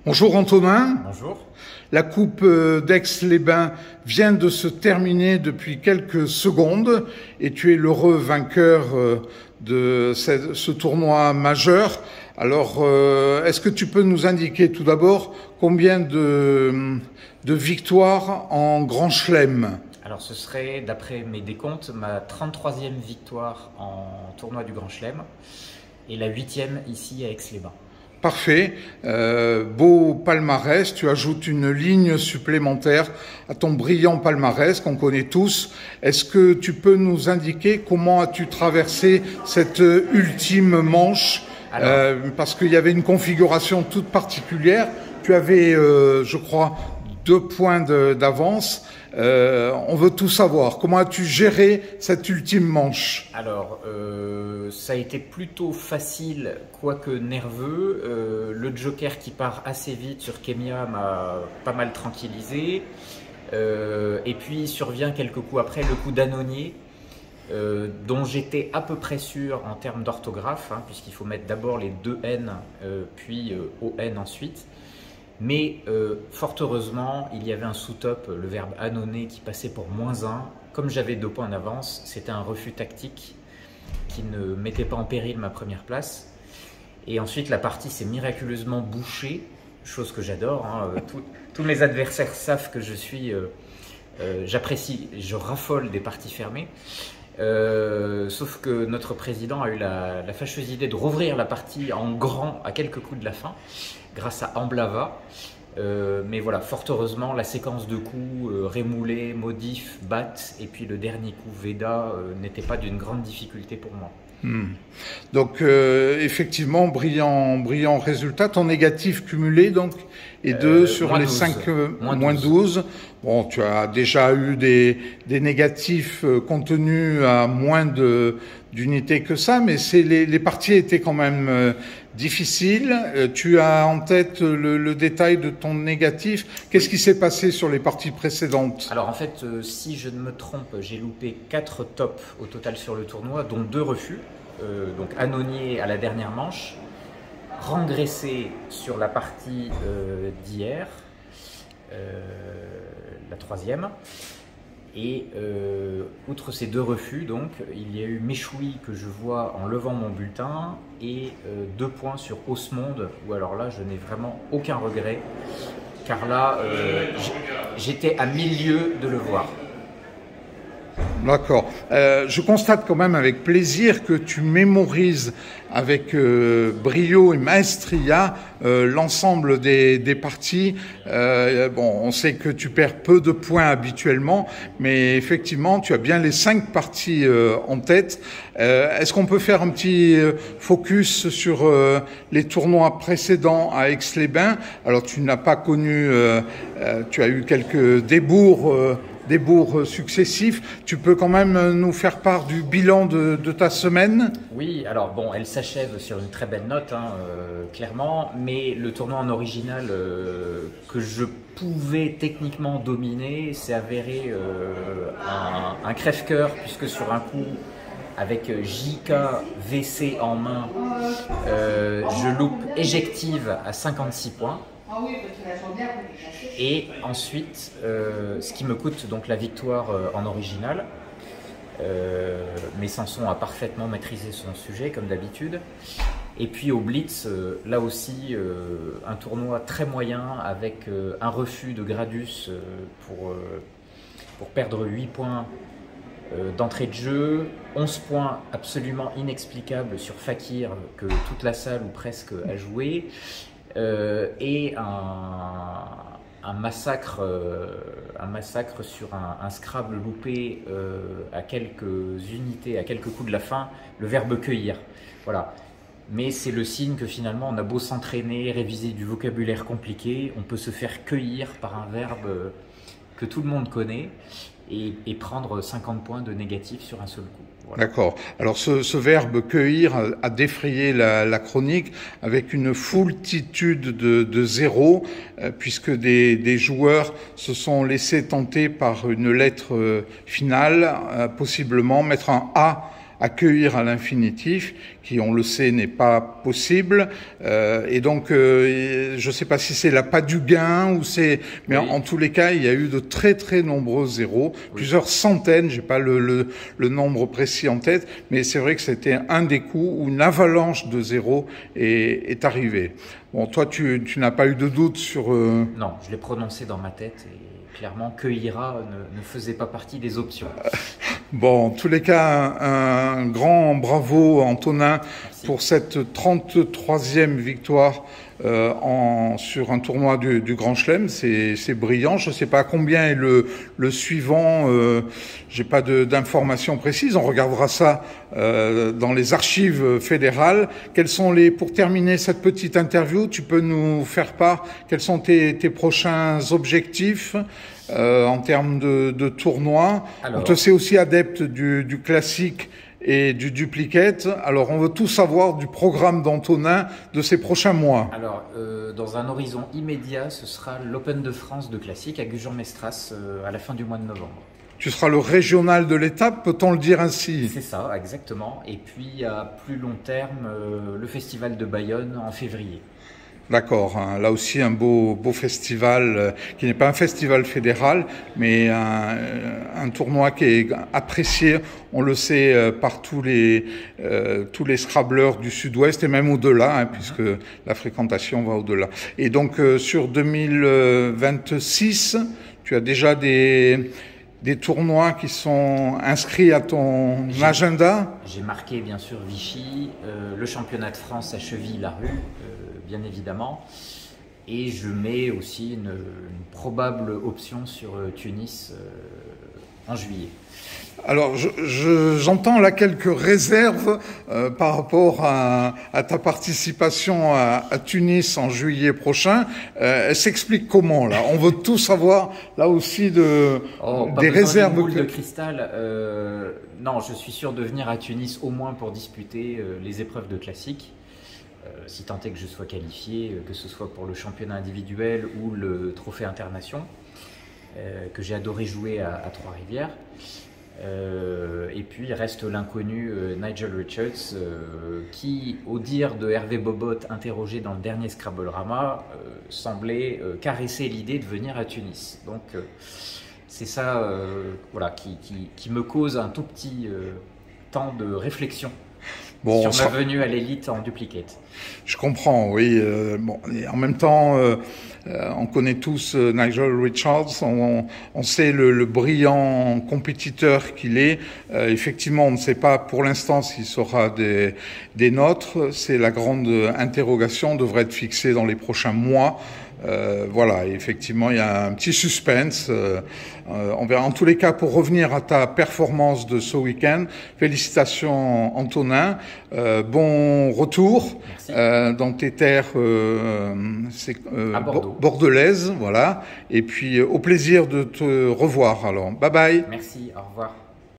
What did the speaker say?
Bonjour Antonin. Bonjour. La Coupe d'Aix-les-Bains vient de se terminer depuis quelques secondes et tu es l'heureux vainqueur de ce tournoi majeur. Alors, est-ce que tu peux nous indiquer tout d'abord combien de victoires en Grand Chelem? Alors ce serait, d'après mes décomptes, ma 33e victoire en tournoi du Grand Chelem et la 8e ici à Aix-les-Bains. Parfait, beau palmarès, tu ajoutes une ligne supplémentaire à ton brillant palmarès qu'on connaît tous. Est-ce que tu peux nous indiquer comment as-tu traversé cette ultime manche? Parce qu'il y avait une configuration toute particulière, tu avais, je crois, 2 points d'avance. On veut tout savoir. Comment as-tu géré cette ultime manche? Alors, ça a été plutôt facile, quoique nerveux. Le joker qui part assez vite sur Kemia m'a pas mal tranquillisé. Et puis survient quelques coups après le coup d'Annonier, dont j'étais à peu près sûr en termes d'orthographe, puisqu'il faut mettre d'abord les 2 N, puis ON ensuite. Mais fort heureusement, il y avait un sous-top, le verbe annonner, qui passait pour -1. Comme j'avais 2 points d'avance, c'était un refus tactique qui ne mettait pas en péril ma première place. Et ensuite, la partie s'est miraculeusement bouchée, chose que j'adore. Tous mes adversaires savent que j'apprécie, je raffole des parties fermées. Sauf que notre président a eu la fâcheuse idée de rouvrir la partie en grand à quelques coups de la fin, grâce à Amblava. Mais voilà, fort heureusement, la séquence de coups, Rémoulé, Modif, Bat, et puis le dernier coup, Veda, n'était pas d'une grande difficulté pour moi. Donc effectivement, brillant résultat. Ton négatif cumulé donc est 2 sur les 5, moins 12. Bon, tu as déjà eu des négatifs contenus à moins d'unités que ça, mais les parties étaient quand même difficiles. Tu as en tête le détail de ton négatif. Qu'est-ce qui s'est passé sur les parties précédentes? Alors en fait, si je ne me trompe, j'ai loupé 4 tops au total sur le tournoi, dont 2 refus. Donc Annonier à la dernière manche, rengraissé sur la partie d'hier, la 3e. Et outre ces 2 refus, donc, il y a eu Méchoui que je vois en levant mon bulletin et 2 points sur Osmonde, où alors là je n'ai vraiment aucun regret, car là j'étais à 1000 lieues de le voir. D'accord. Je constate quand même avec plaisir que tu mémorises avec brio et maestria l'ensemble des parties. Bon, on sait que tu perds peu de points habituellement, mais effectivement, tu as bien les 5 parties en tête. Est-ce qu'on peut faire un petit focus sur les tournois précédents à Aix-les-Bains? Alors, tu n'as pas connu, tu as eu quelques débours successifs. Tu peux quand même nous faire part du bilan de ta semaine? Oui, alors bon, elle s'achève sur une très belle note, clairement, mais le tournoi en original que je pouvais techniquement dominer s'est avéré un crève-cœur, puisque sur un coup, avec JK VC en main, je loupe éjective à 56 points. Et ensuite, ce qui me coûte donc la victoire en original. Mais Sanson a parfaitement maîtrisé son sujet comme d'habitude. Et puis au Blitz, là aussi, un tournoi très moyen avec un refus de Gradus pour perdre 8 points d'entrée de jeu, 11 points absolument inexplicables sur Fakir que toute la salle ou presque a joué. Et un massacre sur un Scrabble loupé à quelques unités, à quelques coups de la fin, le verbe cueillir. Voilà. Mais c'est le signe que finalement on a beau s'entraîner, réviser du vocabulaire compliqué, on peut se faire cueillir par un verbe que tout le monde connaît et prendre 50 points de négatif sur un seul coup. Voilà. D'accord. Alors ce verbe cueillir a défrayé la chronique avec une foultitude de zéros, puisque des joueurs se sont laissés tenter par une lettre finale, possiblement mettre un A accueillir à l'infinitif, qui, on le sait, n'est pas possible. Et donc, je ne sais pas si c'est l'appât du gain ou c'est, mais en tous les cas, il y a eu de très très nombreux zéros, plusieurs centaines. J'ai pas le nombre précis en tête, mais c'est vrai que c'était un des coups où une avalanche de zéros est arrivée. Bon, toi, tu n'as pas eu de doute sur... Non, je l'ai prononcé dans ma tête et clairement que Ira ne faisait pas partie des options. Bon, en tous les cas, un grand bravo Antonin. Merci. Pour cette 33e victoire sur un tournoi du Grand Chelem. C'est brillant. Je ne sais pas combien est le suivant. J'ai pas d'informations précises. On regardera ça dans les archives fédérales. Pour terminer cette petite interview, tu peux nous faire part quels sont tes prochains objectifs en termes de tournoi. Alors, on te sait aussi adepte du classique et du duplicate. Alors, on veut tout savoir du programme d'Antonin de ces prochains mois. Alors, dans un horizon immédiat, ce sera l'Open de France de classique à Gujan-Mestras à la fin du mois de novembre. Tu seras le régional de l'étape, peut-on le dire ainsi? C'est ça, exactement. Et puis, à plus long terme, le festival de Bayonne en février. D'accord, hein. Là aussi un beau festival qui n'est pas un festival fédéral, mais un tournoi qui est apprécié, on le sait, par tous les scrabbleurs du Sud-Ouest et même au-delà, hein, puisque la fréquentation va au-delà. Et donc sur 2026, tu as déjà des tournois qui sont inscrits à ton agenda? J'ai marqué bien sûr Vichy, le championnat de France à Cheville-Larue, bien évidemment, et je mets aussi une probable option sur Tunis en juillet. Alors, j'entends là quelques réserves par rapport à ta participation à Tunis en juillet prochain. Elle s'explique comment, là? On veut tout savoir, là aussi, des réserves. Boule de cristal. Non, je suis sûr de venir à Tunis au moins pour disputer les épreuves de classique. Si tant est que je sois qualifié, que ce soit pour le championnat individuel ou le trophée Internation, que j'ai adoré jouer à Trois-Rivières. Et puis il reste l'inconnu Nigel Richards qui, au dire de Hervé Bobot interrogé dans le dernier Scrabble-Rama, semblait caresser l'idée de venir à Tunis. Donc c'est ça voilà, qui me cause un tout petit temps de réflexion. Bon, sur ma venue à l'élite en duplicate. Je comprends, oui. Bon, et en même temps, on connaît tous Nigel Richards. On sait le brillant compétiteur qu'il est. Effectivement, on ne sait pas pour l'instant s'il sera des nôtres. C'est la grande interrogation, devrait être fixée dans les prochains mois. Voilà, effectivement, il y a un petit suspense. On verra. En tous les cas, pour revenir à ta performance de ce week-end, félicitations Antonin. Bon retour dans tes terres bordelaises, voilà. Et puis au plaisir de te revoir. Alors, bye bye. Merci, au revoir.